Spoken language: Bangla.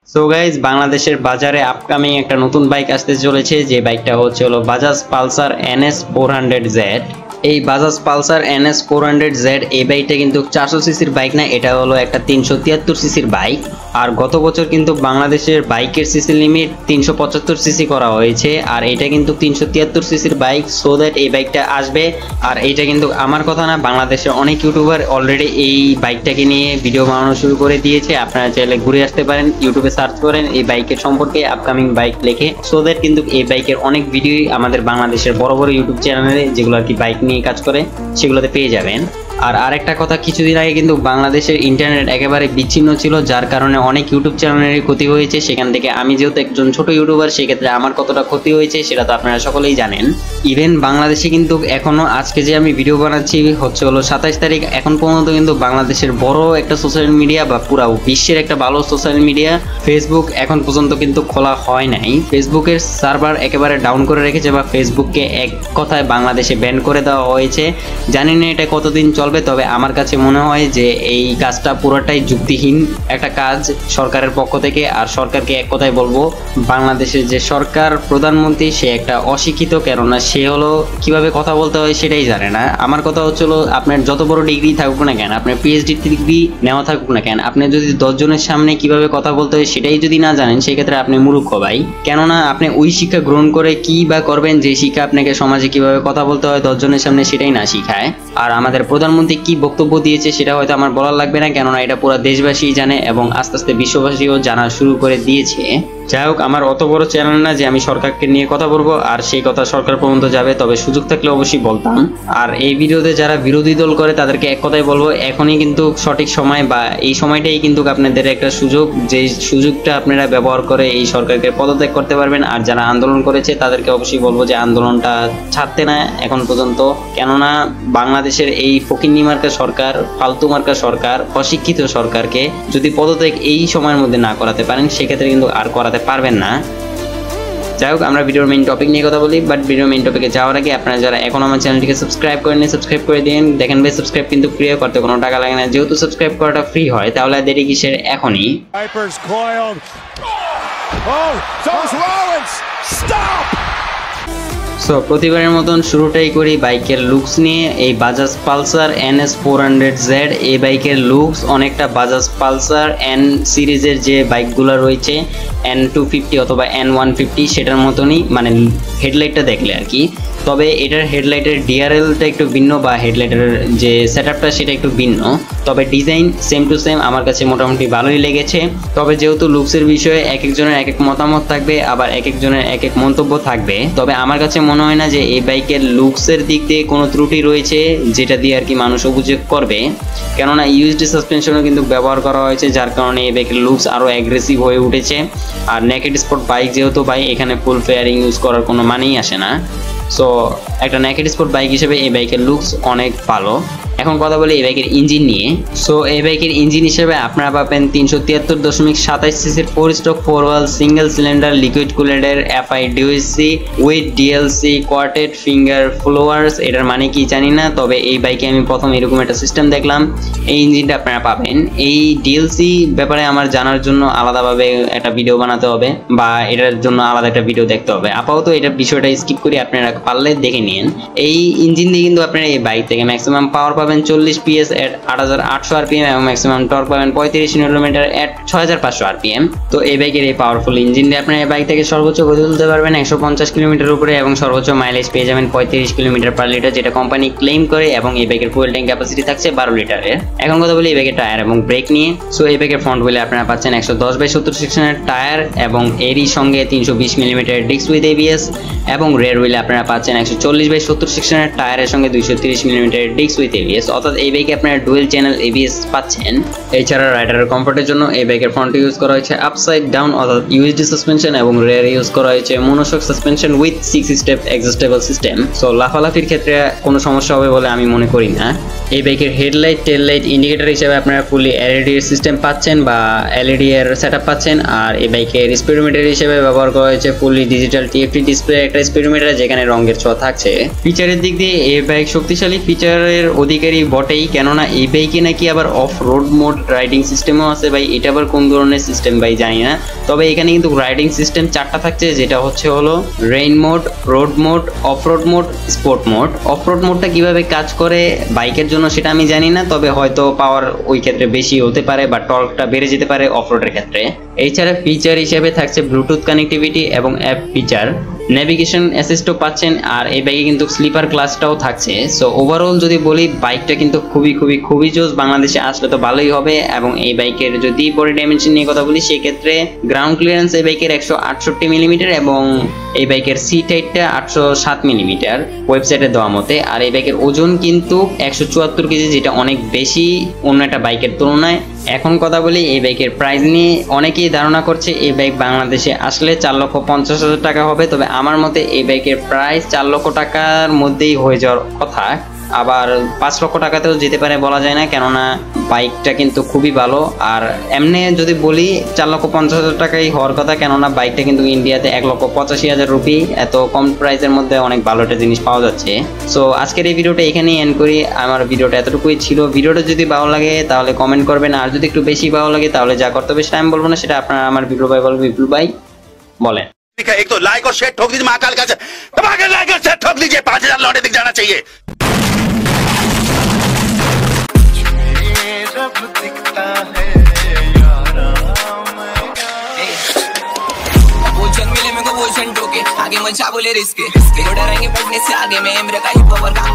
সো গাইজ বাংলাদেশের বাজারে আপকামিং একটা নতুন বাইক আসতে চলেছে, যে বাইকটা হলো বাজাজ পালসার NS 400Z। এই বাজাজ পালসার NS 400Z এই বাইকটা কিন্তু 400 সিসির বাইক না, এটা হলো একটা 373 সিসির বাইক। আর গত বছর কিন্তু বাংলাদেশের বাইকের সিসি লিমিট 375 সিসি করা হয়েছে, আর এটা কিন্তু 373 সিসির বাইক। সো দ্যাট এই বাইকটা আসবে। আর এইটা কিন্তু আমার কথা না, বাংলাদেশের অনেক ইউটিউবার অলরেডি এই বাইকটাকে নিয়ে ভিডিও বানানো শুরু করে দিয়েছে। আপনারা চাইলে ঘুরে আসতে পারেন, ইউটিউবে সার্চ করেন এই বাইকের সম্পর্কে আপকামিং বাইক লেখে। সো দ্যাট কিন্তু এই বাইকের অনেক ভিডিওই আমাদের বাংলাদেশের বড় বড় ইউটিউব চ্যানেলে, যেগুলো আর কি বাইক নিয়ে কাজ করে, সেগুলোতে পেয়ে যাবেন। আর আরেকটা কথা, কিছুদিন আগে কিন্তু বাংলাদেশের ইন্টারনেট একেবারে বিচ্ছিন্ন ছিল, যার কারণে অনেক ইউটিউব চ্যানেলেরই ক্ষতি হয়েছে। সেখান থেকে আমি যেহেতু একজন ছোট ইউটিউবার, সেক্ষেত্রে আমার কতটা ক্ষতি হয়েছে সেটা তো আপনারা সকলেই জানেন। ইভেন বাংলাদেশে কিন্তু এখনো আজকে যে আমি ভিডিও বানাচ্ছি হলো 27 তারিখ, এখন পর্যন্ত কিন্তু বাংলাদেশের বড় একটা সোশ্যাল মিডিয়া বা পুরা বিশ্বের একটা ভালো সোশ্যাল মিডিয়া ফেসবুক এখন পর্যন্ত কিন্তু খোলা হয় নাই। ফেসবুকের সার্ভার একেবারে ডাউন করে রেখেছে, বা ফেসবুককে এক কথায় বাংলাদেশে ব্যান করে দেওয়া হয়েছে। জানি না এটা কতদিন চলবে, তবে আমার কাছে মনে হয় যে এই কাজটা পুরোটাই যুক্তিহীন একটা কাজ সরকারের পক্ষ থেকে। আর সরকারকে এক কথায় বলবো, বাংলাদেশের যে সরকার প্রধানমন্ত্রী সে একটা অশিক্ষিত, কেননা সে হলো কিভাবে কথা বলতে হয় সেটাই জানে না। আমার কথা হচ্ছিল, আপনার যত বড় ডিগ্রি থাকুক না কেন, আপনার PhD ডিগ্রি নেওয়া থাকুক না কেন, আপনি যদি 10 জনের সামনে কিভাবে কথা বলতে হয় সেটাই যদি না জানেন, সেক্ষেত্রে আপনি মূর্খ ভাই। কেননা আপনি ওই শিক্ষা গ্রহণ করে কি বা করবেন, যে শিক্ষা আপনাকে সমাজে কিভাবে কথা বলতে হয় 10 জনের সামনে সেটাই না শিখায়। আর আমাদের প্রধানমন্ত্রী কি বক্তব্য দিয়েছে সেটা হয়তো আমার বলার লাগবে না, কেননা এটা পুরো দেশবাসী জানে এবং আস্তে আস্তে বিশ্ববাসীও জানা শুরু করে দিয়েছে। যাই হোক, আমার অত বড় চ্যানেল না যে আমি সরকারকে নিয়ে কথা বলবো আর সেই কথা সরকার পর্যন্ত যাবে, তবে সুযোগ থাকলে অবশ্যই বলতাম। আর এই ভিডিওতে যারা বিরোধী দল করে তাদেরকে এক কথাই বলবো, এখনই কিন্তু সঠিক সময়, বা এই সময়টাই কিন্তু আপনাদের একটা সুযোগ, যে সুযোগটা আপনারা ব্যবহার করে এই সরকারকে পদত্যাগ করতে পারবেন। আর যারা আন্দোলন করেছে তাদেরকে অবশ্যই বলবো যে আন্দোলনটা ছাড়তে না এখন পর্যন্ত, কেননা বাংলাদেশের এই ফকিন্নি মার্কা সরকার, ফালতু মার্কা সরকার, অশিক্ষিত সরকারকে যদি পদত্যাগ এই সময়ের মধ্যে না করাতে পারেন, সেক্ষেত্রে কিন্তু আর করাতে পারবেন না। যাই হোক, আমরা ভিডিওর মেইন টপিক নিয়ে কথা বলি, বাট ভিডিওর মেইন টপিকে যাওয়ার আগে আপনারা যারা এখন আমার চ্যানেলটিকে সাবস্ক্রাইব করেননি, সাবস্ক্রাইব করে দিন। দেখেন ভাই, সাবস্ক্রাইব কিন্তু ফ্রি, করতে কোনো টাকা লাগে না। যেহেতু সাবস্ক্রাইব করাটা ফ্রি হয়, তাহলে দেরি কিসের, এখনই। সো প্রতিবারের মতন শুরুটাই করি বাইকের লুকস নিয়ে। এই বাজাজ পালসার NS 400Z এই বাইকের লুকস অনেকটা বাজাজ পালসার N সিরিজের যে বাইকগুলো রয়েছে N250 অথবা N150 সেটার মতনই, মানে হেডলাইটটা দেখলে আর কি। তবে এটার হেডলাইটের DRLটা একটু ভিন্ন, বা হেডলাইটের যে সেটআপটা সেটা একটু ভিন্ন। তবে ডিজাইন সেম টু সেম আমার কাছে মোটামুটি ভালোই লেগেছে। তবে যেহেতু লুকসের বিষয়ে এক একজনের এক এক মতামত থাকবে, আবার এক একজনের এক এক মন্তব্য থাকবে, তবে আমার কাছে মনে হয় না যে এই বাইকের লুকসের দিক দিয়ে কোনো ত্রুটি রয়েছে যেটা দিয়ে আর কি মানুষ অভিযোগ করবে। কেননা USD সাসপেনশনও কিন্তু ব্যবহার করা হয়েছে, যার কারণে এই বাইকের লুকস আরও অ্যাগ্রেসিভ হয়ে উঠেছে। আর নেকেড স্পোর্ট বাইক যেহেতু, ভাই এখানে ফুল ফেয়ারিং ইউজ করার কোনো মানেই আসে না। সো একটা নেকেড স্পোর্ট বাইক হিসেবে এই বাইকের লুকস অনেক ভালো। এখন কথা বলি এই বাইকের ইঞ্জিন নিয়ে। সো এই বাইকের ইঞ্জিন হিসেবে আপনারা পাবেন 373.27 সিসির 4 stroke 4 valve single cylinder liquid কুলেটের FI DOHC with DLC coated finger followers. এটার মানে কি জানি না, তবে এই বাইকে আমি প্রথম এরকম একটা সিস্টেম দেখলাম। এই ইঞ্জিনটা আপনারা পাবেন। এই DLC ব্যাপারে আমার জানার জন্য আলাদাভাবে একটা ভিডিও বানাতে হবে, বা এটার জন্য আলাদা একটা ভিডিও দেখতে হবে। আপাতত এটা বিষয়টা স্কিপ করে আপনারা পারলে দেখে নিন। এই ইঞ্জিন দিয়ে কিন্তু আপনারা এই বাইক থেকে ম্যাক্সিমাম পাওয়ার পাবেন 40 PS এট 8800 RPM এবং ম্যাক্সিমাম টর্ক পাবেন 35 Nm এট 6500 RPM। তো এই বাইকের এই পাওয়ারফুল ইঞ্জিন দিয়ে আপনারা এই বাইক থেকে সর্বোচ্চ গতি তুলতে পারবেন 150 কিলোমিটার উপরে, এবং সর্বোচ্চ মাইলেজ পেয়ে যাবেন 35 কিলোমিটার পার লিটার, যেটা কোম্পানি ক্লেম করে। এবং এই বাইকের ফুয়েল ট্যাঙ্ক ক্যাপাসিটি থাকছে 12 লিটারের। এখন কথা বলি এই বাইকের টায়ার এবং ব্রেক নিয়ে। সো এই বাইকের ফ্রন্ট হুইলে আপনারা পাচ্ছেন 110/70 সেকশনের টায়ার, এবং এরই সঙ্গে 320 mm ডিস্ক উইথ ABS, এবং রেয়ার হুইলে আপনারা পাচ্ছেন 140/70 সেকশনের টায়ারের সঙ্গে 230 mm ডিস্ক উইথ ABS। অর্থাৎ এই বাইকে আপনারা ডুয়েল চ্যানেল ABS পাচ্ছেন। এছাড়া রাইডারের কমফোর্টের জন্য এই বাইকের ফ্রন্টে ইউজ করা হয়েছে আপসাইড ডাউন অর্থাৎ USD সাসপেনশন, এবং রেয়ারে ইউজ করা হয়েছে monoshock suspension with 6 step adjustable system. So লাফালাফির ক্ষেত্রে কোনো সমস্যা হবে বলে আমি মনে করি না। এই বাইকের হেডলাইট, টেল লাইট, ইন্ডিকেটর হিসেবে আপনারা ফুলি LED এর সিস্টেম পাচ্ছেন, বা LED এর সেটআপ পাচ্ছেন। আর এই বাইকের স্পিডোমিটার হিসেবে ব্যবহার করা হয়েছে ফুলি ডিজিটাল TFT ডিসপ্লে একটা স্পিডোমিটার, যেখানে রঙের ছোঁয়া থাকছে। ফিচারের দিক দিয়ে এই বাইক শক্তিশালী, ফিচারের অধিক বাইকারই বটেই, কেননা এই বাইকে নাকি আবার অফ রোড মোড রাইডিং সিস্টেমও আছে ভাই। এটা আবার কোন ধরনের সিস্টেম ভাই জানি না, তবে এখানে কিন্তু রাইডিং সিস্টেম 4টা থাকছে, যেটা হলো rain mode, road mode, off road mode, sport mode. Off road মোডটা কিভাবে কাজ করে বাইকের জন্য সেটা আমি জানি না, তবে হয়তো পাওয়ার ওই ক্ষেত্রে বেশি হতে পারে বা টর্কটা বেড়ে যেতে পারে অফ রোডের ক্ষেত্রে। এছাড়া ফিচার হিসেবে থাকছে ব্লুটুথ কানেক্টিভিটি এবং অ্যাপ ফিচার, নেভিগেশন অ্যাসিস্টও পাচ্ছেন, আর এই বাইকে কিন্তু স্লিপার ক্লাসটাও থাকছে। সো ওভারঅল যদি বলি বাইকটা কিন্তু খুবই জোস, বাংলাদেশে আসলে তো ভালোই হবে। এবং এই বাইকের যদি বডি ডাইমেনশন নিয়ে কথা বলি সেক্ষেত্রে গ্রাউন্ড ক্লিয়ারেন্স এই বাইকের 168 মিলিমিটার এবং এই বাইকের সিট হাইটটা 807 মিলিমিটার ওয়েবসাইটে দেওয়া মতে। আর এই বাইকের ওজন কিন্তু 174 কেজি, যেটা অনেক বেশি অন্য একটা বাইকের তুলনায়। এখন কথা বলি এই বাইকের প্রাইস নিয়ে। অনেকেই ধারণা করছে এই বাইক বাংলাদেশে আসলে 4,50,000 টাকা হবে, তবে আমার মতে এই বাইকের প্রাইস 4 লক্ষ টাকার মধ্যেই হয়ে যাওয়ার কথা, আবার 5 লক্ষ টাকাতেও যেতে পারে বলা যায় না, কেননা বাইকটা কিন্তু খুবই ভালো। আর এমনি যদি বলি 4,50,000 টাকাই হওয়ার কথা, কেননা বাইকটা কিন্তু ইন্ডিয়াতে 1,85,000 রুপি, এত কম প্রাইসের মধ্যে অনেক ভালো একটা জিনিস পাওয়া যাচ্ছে। সো আজকের এই ভিডিওটা এখানেই এন্ড করি। আমার ভিডিওটা এতটুকুই ছিল। ভিডিওটা যদি ভালো লাগে তাহলে কমেন্ট করবেন, আর যদি একটু বেশি ভালো লাগে তাহলে যা করতে হবে সেটা আমি বলবো না, সেটা আপনারা আমার বিপ্লব ভাই বলবেন। বিপ্লব ভাই বলেন। एक तो लाइक और शेयर ठोक दीजिए, महाकाल का दबाकर लाइक और शेयर ठोक दीजिए, 5,000 लौटे दिख जाना चाहिए। आगे मचा बोले रिस्क डरेंगे पढ़ने से आगे में मेरे का ही पावर काम